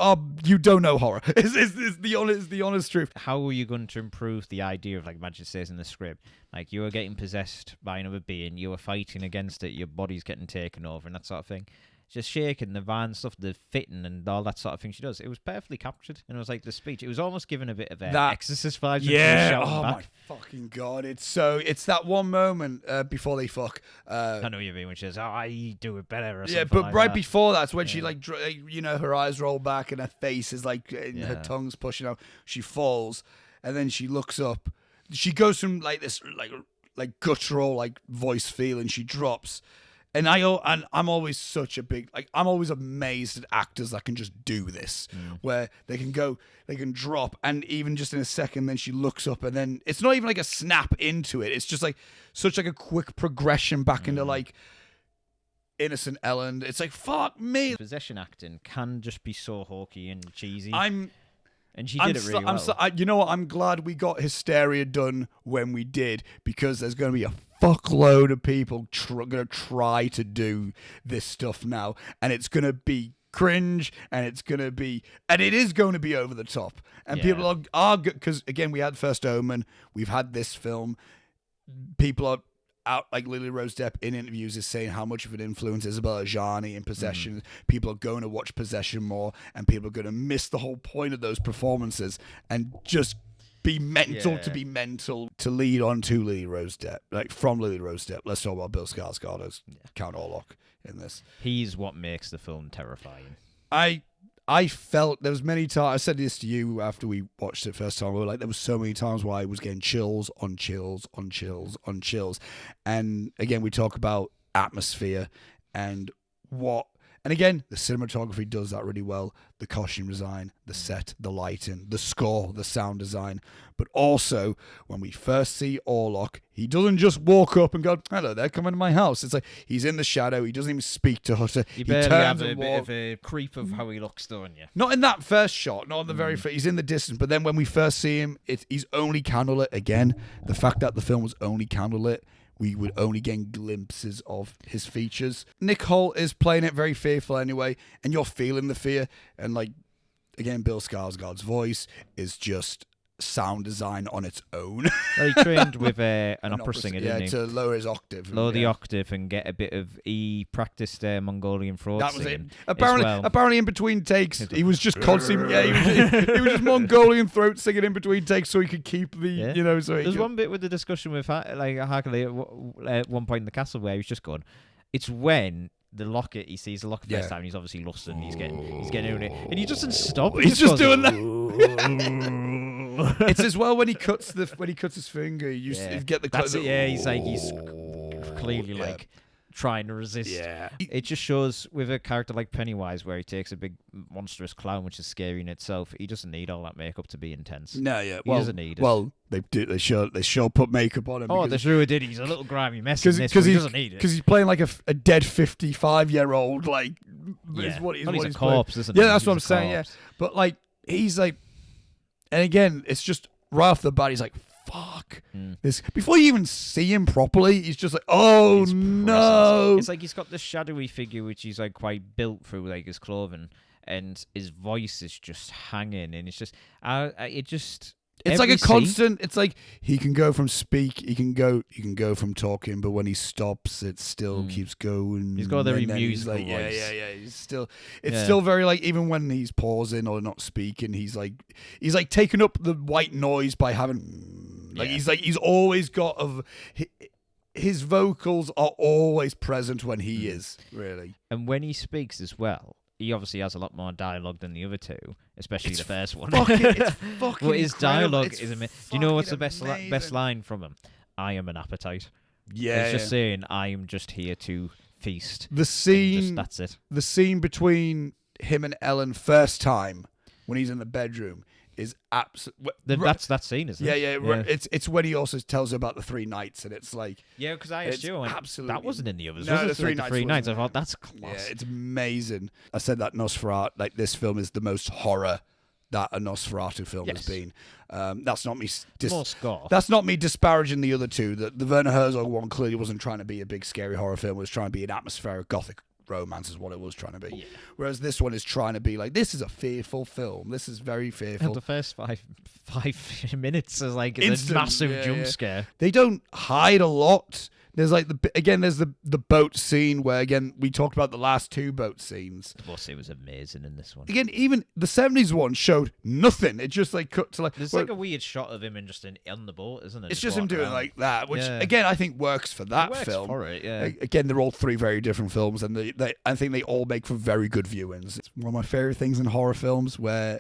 don't know horror. It's the honest truth. How are you going to improve the idea of, like Magic says in the script, like you are getting possessed by another being, you are fighting against it, your body's getting taken over, and that sort of thing. Just shaking the van stuff, the fitting and all that sort of thing she does. It was perfectly captured, and it was like the speech. It was almost given a bit of Exorcist vibes. Yeah. Oh my fucking god! It's that one moment before they fuck. I know what you mean, when she says, "Oh, I do it better." Or yeah, but right before that's when she like, her eyes roll back and her face is like, her tongue's pushing out. She falls, and then she looks up. She goes from like this like guttural like voice feel, and she drops. And I'm always such a big, like, I'm always amazed at actors that can just do this, where they can drop, and even just in a second, then she looks up, and then it's not even like a snap into it. It's just like such like a quick progression back into like innocent Ellen. It's like, fuck me. Possession acting can just be so hawky and cheesy. And she did it really well. You know what? I'm glad we got Hysteria done when we did, because there's going to be a fuckload of people going to try to do this stuff now, and it's going to be cringe, and it is going to be over the top, and people are because again, we had First Omen, we've had this film, people are out, like Lily Rose Depp in interviews is saying how much of an influence Isabella Gianni in Possession. People are going to watch Possession more, and people are going to miss the whole point of those performances and just be mental to lead on to Lily Rose Depp. Like from Lily Rose Depp, let's talk about Bill Skarsgård as Count Orlock in this. He's what makes the film terrifying. I felt there was many times, I said this to you after we watched it first time, we were like, there was so many times where I was getting chills on chills on chills on chills. And again, we talk about atmosphere and again, the cinematography does that really well. The costume design, the set, the lighting, the score, the sound design. But also, when we first see Orlock, he doesn't just walk up and go, "Hello there, come into my house." It's like he's in the shadow. He doesn't even speak to Hutter. You barely have a bit of a creep of how he looks, don't you? Not in that first shot, not in the very first. He's in the distance. But then when we first see him, he's only candlelit. Again, the fact that the film was only candlelit, we would only get glimpses of his features. Nick Holt is playing it very fearful anyway, and you're feeling the fear. And like, again, Bill Skarsgård's voice is just sound design on its own. Well, he trained with an opera singer, didn't he? To lower his octave. Lower the octave and get a bit of... He practiced Mongolian throat That was singing. It. Apparently in between takes, he was just constantly... he was just Mongolian throat singing in between takes so he could keep the... There's one bit with the discussion with Harkley at one point in the castle where he was just going, it's when... the locket, he sees the locket first time, and he's obviously lost, and he's getting in it, and he doesn't stop. He's just doing that. It's as well when he cuts his finger. You get the. That's it. Yeah, he's clearly trying to resist. Yeah, it just shows with a character like Pennywise, where he takes a big monstrous clown, which is scary in itself. He doesn't need all that makeup to be intense. No, yeah, he doesn't need it. Well, they do. They sure put makeup on him. Oh, they sure did. He's a little grimy mess in this, but he doesn't need it because he's playing like a dead 55-year-old. Like, he's a corpse, isn't he? Yeah, that's what I'm saying. Yeah, but like he's like, and again, it's just right off the bat. He's like, fuck this. Before you even see him properly, he's just like, oh no. It's like he's got this shadowy figure which he's like quite built through like his clothing, and his voice is just hanging, and it's just it's like a constant. It's like he can go from go from talking, but when he stops, it still keeps going. He's got a very musical voice. Yeah. It's still very like, even when he's pausing or not speaking, he's like taking up the white noise by having he's always got his vocals are always present when he is really. And when he speaks as well, he obviously has a lot more dialogue than the other two, especially It's the first one. It's fucking But his dialogue incredible. is amazing. It's Do you know what's the fucking best amazing. line from him? I am an appetite. Yeah, He's just saying, I am just here to feast. the And scene. that's it. The scene between him and Ellen first time when he's in the bedroom is absolutely. That's that scene, isn't it? Yeah. It's when he also tells her about the 3 nights, and it's like, Yeah, because I It's assume absolutely- that wasn't in the others. No, was it? the So, 3 like, nights the 3 nights. I wasn't thought there. that's class. yeah, it's amazing. I said that Nosferatu, like this film is the most horror that a Nosferatu film has Yes. been. That's not me. More score. That's not me disparaging the other two. The Werner Herzog one clearly wasn't trying to be a big scary horror film. It was trying to be an atmospheric gothic romance is what it was trying to be. Yeah. Whereas this one is trying to be like, this is a fearful film. This is very fearful. The first five minutes is like it's Instant, a massive yeah, jump yeah. scare. They don't hide a lot. There's like there's the boat scene where again we talked about the last 2 boat scenes. The boss was amazing in this one. Again, even the 70s one showed nothing. It just like cut to like There's well, like a weird shot of him on the boat, isn't it? it's just him walking doing around. like that, which Yeah. again I think works for that It works film. for it, yeah. Again, they're all 3 very different films, and I think they all make for very good viewings. It's one of my favorite things in horror films where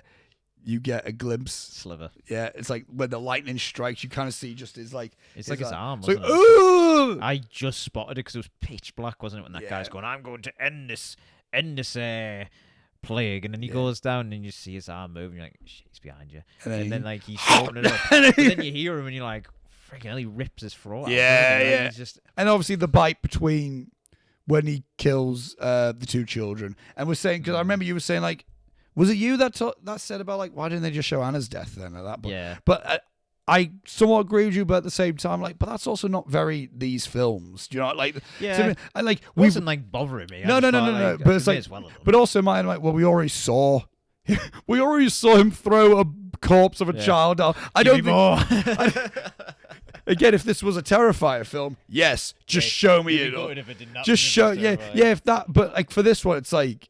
you get a glimpse. Sliver. Yeah, it's like when the lightning strikes, you kind of see just his like. It's like his arm, It's like, wasn't it? ooh! I just spotted it because it was pitch black, wasn't it? When that Yeah. guy's going, I'm going to end this plague, and then he goes down, and you see his arm moving. You're like, shit, he's behind you, and then like he's opening it up, And but he- then you hear him, and you're like, freaking hell, he rips his throat out. Yeah, doesn't he? Like, yeah. He's just And obviously the bite between when he kills the 2 children, and we're saying because I remember you were saying like, was it you that said about like why didn't they just show Anna's death then at that point? yeah. But I somewhat agree with you, but at the same time, like, but that's also not very these films. Do you know, like, Yeah. so, I like It we. wasn't like bothering me. I No, just no, thought, no. like, But it's I may like, as well have done. but also, mine, like, well, we already saw him throw a corpse of a Yeah. child out. I Give don't me think. more. Again, if this was a Terrifier film, yes, just show me it. Just show, yeah. If that, but like for this one, it's like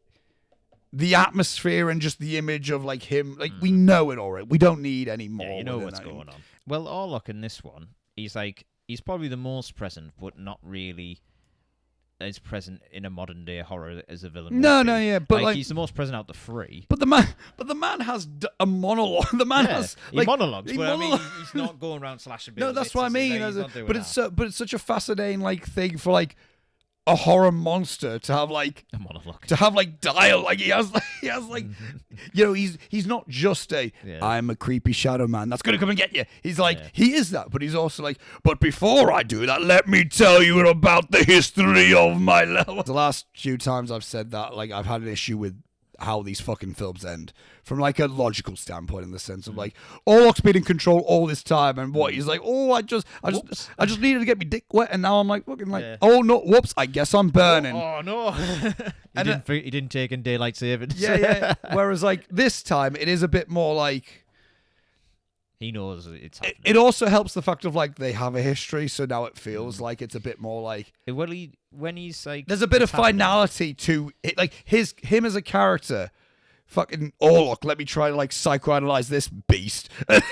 the atmosphere and just the image of like him. Like we know it already. We don't need any more. Yeah, you know within what's that. going on. Well, Orlock in this one, he's probably the most present, but not really as present in a modern day horror as a villain. No, would be. no, yeah, but like he's the most present out the 3. But the man has a monologue. The man has he like monologues, he but I mean, monologue- he's not going around slashing. No, people's that's what I tits, mean. he's not doing But that. it's such a fascinating like thing for like a horror monster to have like a monologue. dialogue. Like he has like you know he's not just I'm a creepy shadow man that's gonna come and get you. He's like he is that, but he's also like, but before I do that, let me tell you about the history of my level. The last few times I've said that, like I've had an issue with how these fucking films end from like a logical standpoint, in the sense of like Orlock's been in control all this time, and what he's like, oh, I just needed to get me dick wet, and now I'm like fucking like, oh no, whoops, I guess I'm burning. Oh no! he didn't take in daylight savings. Yeah. Whereas like this time, it is a bit more like. He knows it's happening. It also helps the fact of like they have a history, so now it feels like it's a bit more like When he's like, there's a bit of finality to it, like him as a character. Fucking Orlock, let me try to like psychoanalyze this beast.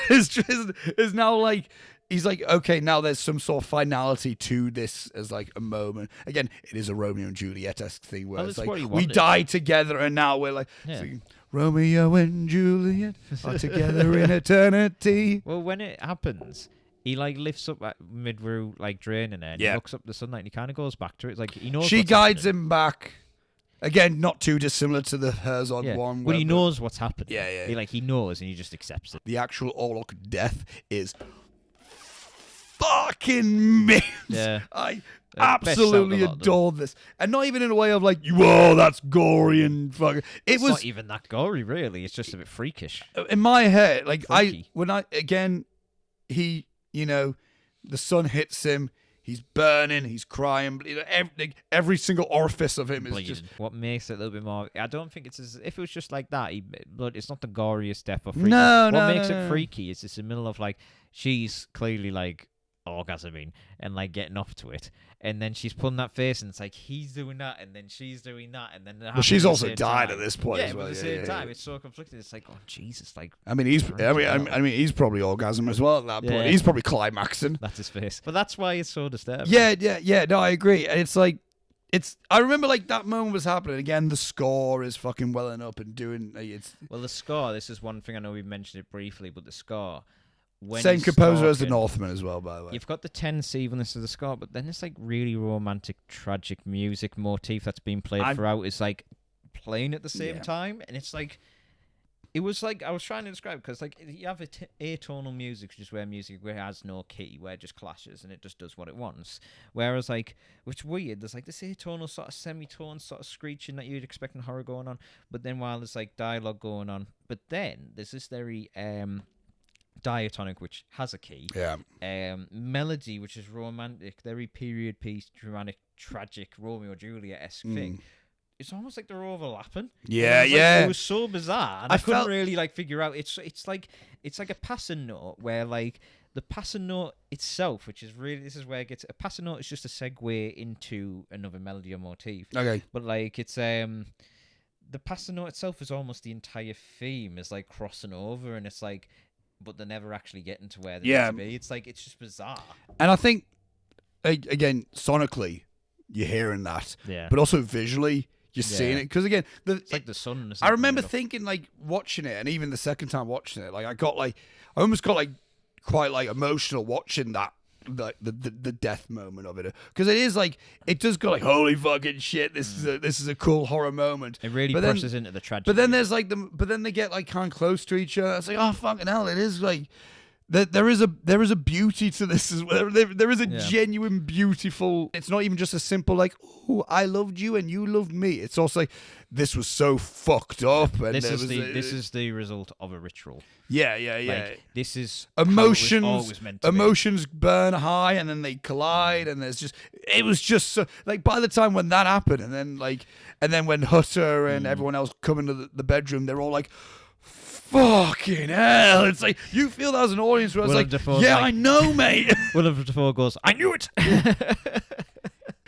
is now like he's like, okay, now there's some sort of finality to this as like a moment. Again, it is a Romeo and Juliet-esque thing where it's that's what he like we wanted. died together and now we're like singing, Romeo and Juliet are together in eternity. Well, when it happens, he like lifts up midway, like draining it. And he looks up the sunlight, and he kind of goes back to it. It's like he knows. She what's guides happening. him back. Again, not too dissimilar to the Herzog one. But he knows what's happening. Yeah. He knows, and he just accepts it. The actual Orlock death is fucking mint. Yeah. I Best absolutely out of a lot of them. adore this, and not even in a way of like, whoa, that's gory and fucking. It It's was not even that gory, really. It's just a bit freakish. in my head, like Freaky. he, you know, the sun hits him. He's burning. He's crying. You know, every single orifice of him is Bleeding. just. What makes it a little bit more? I don't think it's as if it was just like that. But it's not the goriest death or freaky. No, what makes no. it freaky is it's the middle of like she's clearly like orgasming and like getting off to it, and then she's pulling that face, and it's like he's doing that, and then she's doing that, and then Well, she's also died at this point as well. But at the Yeah, same yeah, time, yeah. it's so conflicted. It's like, oh Jesus, like I mean, he's probably orgasm as well at that point. Yeah. He's probably climaxing. that's his face. But that's why it's so disturbing. Yeah. No, I agree. And it's like, I remember like that moment was happening again. The score is fucking welling up and doing. It's Well, the score. This is one thing I know we mentioned it briefly, but the score. Same composer as the Northman as well, by the way. You've got the tense evilness of the score, but then it's like really romantic, tragic music motif that's being played throughout. It's like playing at the same time, and it's like. It was like I was trying to describe because like you have atonal music, which is where music has no key, where it just clashes and it just does what it wants. Whereas like, which is weird, there's like this atonal sort of semitone sort of screeching that you'd expect in horror going on, but then while there's like dialogue going on, but then there's this very diatonic which has a key, melody which is romantic, very period piece, dramatic, tragic, Romeo Juliet-esque thing. It's almost like they're overlapping. Yeah, it was so bizarre. And I couldn't really like figure out. It's like a passing note where like the passing note itself, which is really this is where it gets a passing note is just a segue into another melody or motif. Okay, but like it's the passing note itself is almost the entire theme is like crossing over, and it's like, but they're never actually getting to where they need to be. It's like it's just bizarre. And I think again sonically, you're hearing that, but also visually. You're seeing it because again, it's like the sun. I remember thinking like watching it, and even the second time watching it, like I almost got like quite like emotional watching that the death moment of it because it is like it does go like holy fucking shit. This is a cool horror moment. It really pushes into the tragedy. But then there's like but then they get like kind of close to each other. It's like oh fucking hell, it is like. There is a beauty to this as well. There is a genuine beautiful. It's not even just a simple like, oh, I loved you and you loved me. It's also like this was so fucked up. And this is the result of a ritual. Yeah. Like, this is emotions. How it was always meant to emotions burn high and then they collide and it was just so like by the time when that happened and then when Hutter and everyone else come into the bedroom, they're all like. Fucking hell! It's like you feel that as an audience where it's like, yeah, I know, mate. Willem Dafoe goes, I knew it.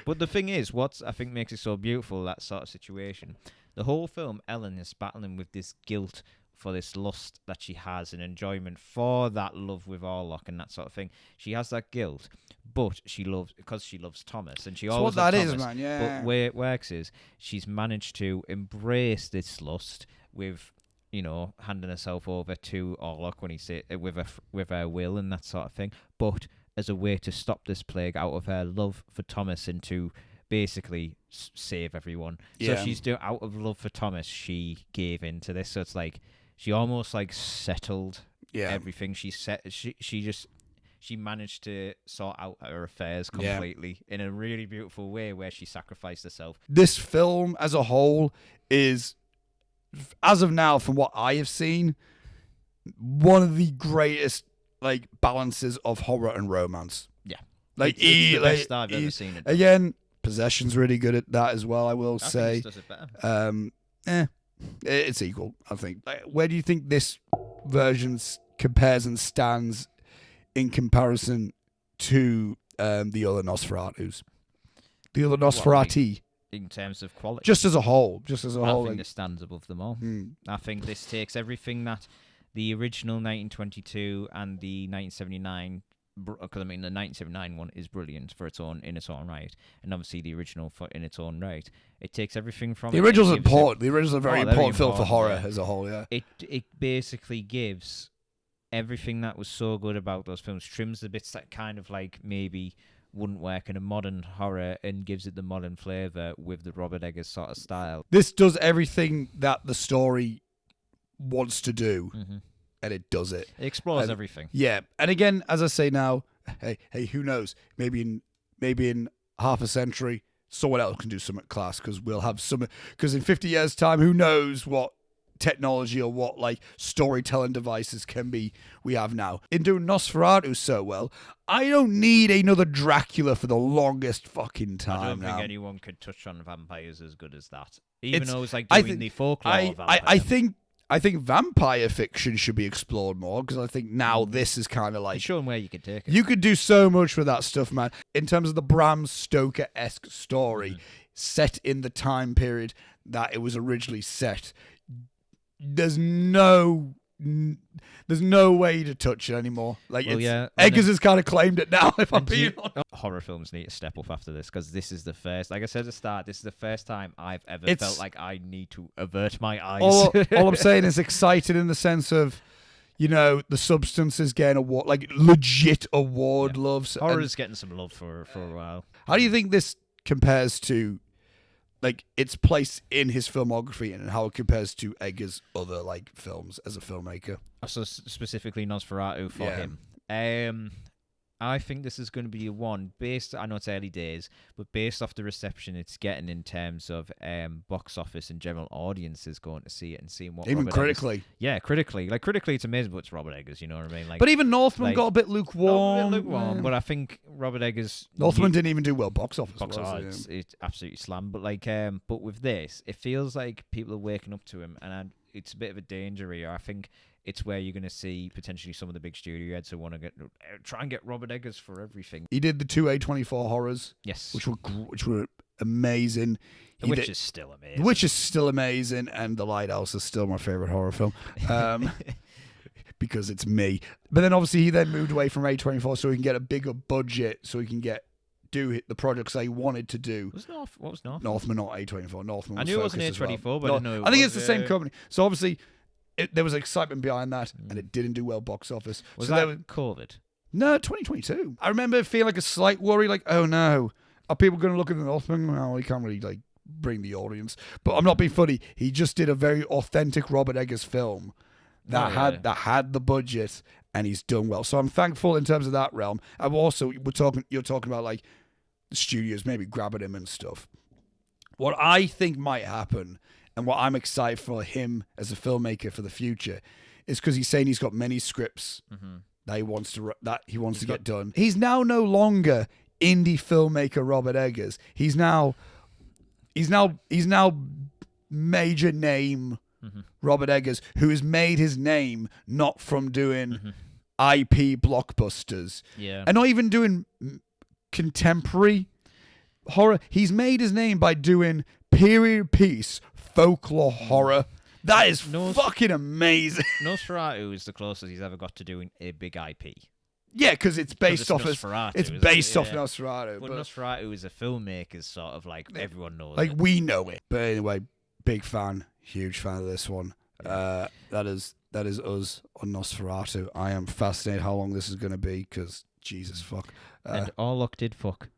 But the thing is, what I think makes it so beautiful, that sort of situation, the whole film, Ellen is battling with this guilt for this lust that she has and enjoyment for that love with Orlock and that sort of thing. She has that guilt, but she loves Thomas, and she always what that loves is, Thomas. man. Yeah. But where it works is she's managed to embrace this lust with. Handing herself over to Orlock when he say with her will and that sort of thing, but as a way to stop this plague out of her love for Thomas and to basically save everyone. Yeah. So she's doing out of love for Thomas, she gave in to this. So it's like she almost like settled everything. She managed to sort out her affairs completely in a really beautiful way where she sacrificed herself. This film as a whole is. As of now, from what I have seen, one of the greatest like balances of horror and romance. Yeah, like it's the best I've ever seen it. Again, Possession's really good at that as well. I will say. I think this does it better. It's equal. I think. Where do you think this version compares and stands in comparison to the other Nosferatus? The other Nosferatu? In terms of quality, just as a whole, I think this stands above them all. I think this takes everything that the original 1922 and the 1979, because I mean the 1979 one is brilliant in its own right, and obviously the original in its own right. It takes everything from the original's important. The original's a very important film for horror as a whole. Yeah, it basically gives everything that was so good about those films, trims the bits that kind of like maybe. Wouldn't work in a modern horror and gives it the modern flavour with the Robert Eggers sort of style. This does everything that the story wants to do, and it does it. It explores everything. Yeah, and again, as I say now, hey, who knows? Maybe in half a century, someone else can do something class because we'll have some. Because in 50 years' time, who knows what technology or what like storytelling devices we have now. In doing Nosferatu so well, I don't need another Dracula for the longest fucking time. I don't think anyone could touch on vampires as good as that. Even though it's like doing the folklore of vampires. I think vampire fiction should be explored more because I think now this is kind of like showing where you could take it. You could do so much with that stuff, man. In terms of the Bram Stoker-esque story set in the time period that it was originally set, there's no there's no way to touch it anymore. Like, Well, yeah, Eggers has kind of claimed it now. If I'm being honest. Horror films need to step up after this, because this is the first, like I said at the start, this is the first time I've ever felt like I need to avert my eyes. All I'm saying is excited in the sense of, you know, the Substance is getting award, like legit award loves. Horror's getting some love for a while. How do you think this compares to, like, its place in his filmography, and how it compares to Eggers' other, like, films as a filmmaker? So specifically Nosferatu for him. I think this is going to be one based. I know it's early days, but based off the reception it's getting in terms of box office and general audiences going to see it and seeing what. Even Robert critically, Eggers, critically, critically, it's amazing. But it's Robert Eggers, you know what I mean? Like, but even Northman got a bit lukewarm. But I think Robert Eggers. Northman didn't even do well box office. It's absolutely slammed. But but with this, it feels like people are waking up to him, and it's a bit of a danger here. I think it's where you're going to see potentially some of the big studio heads who want to try and get Robert Eggers for everything. He did the 2 A24 horrors, yes, which were amazing. The Witch is still amazing. The Witch is still amazing, and The Lighthouse is still my favorite horror film, because it's me. But then obviously he then moved away from A24 so he can get a bigger budget, so he can do the projects they wanted to do. What was Northman? Northman, not A24. Northman. I knew it wasn't A24, but I didn't know. I think it's the same company. So obviously, there was excitement behind that, and it didn't do well box office. Was so that COVID? No, 2022. I remember feeling like a slight worry, like, oh no, are people going to look at the Northman? Well, he can't really like bring the audience. But I'm not being funny. He just did a very authentic Robert Eggers film that had the budget, and he's done well. So I'm thankful in terms of that realm. And also, you're talking about like the studios maybe grabbing him and stuff. What I think might happen, and what I'm excited for him as a filmmaker for the future, is because he's saying he's got many scripts that he wants to get done. He's now no longer indie filmmaker Robert Eggers. He's now major name Robert Eggers, who has made his name not from doing IP blockbusters, and not even doing contemporary horror. He's made his name by doing period piece folklore horror. That is fucking amazing. Nosferatu is the closest he's ever got to doing a big IP. Yeah, because it's based off Nosferatu. It's based off Nosferatu. But Nosferatu is a filmmaker's sort of like everyone knows. Like we know it. But anyway, big fan, huge fan of this one. That is us on Nosferatu. I am fascinated how long this is going to be because Jesus fuck. And Orlock did fuck.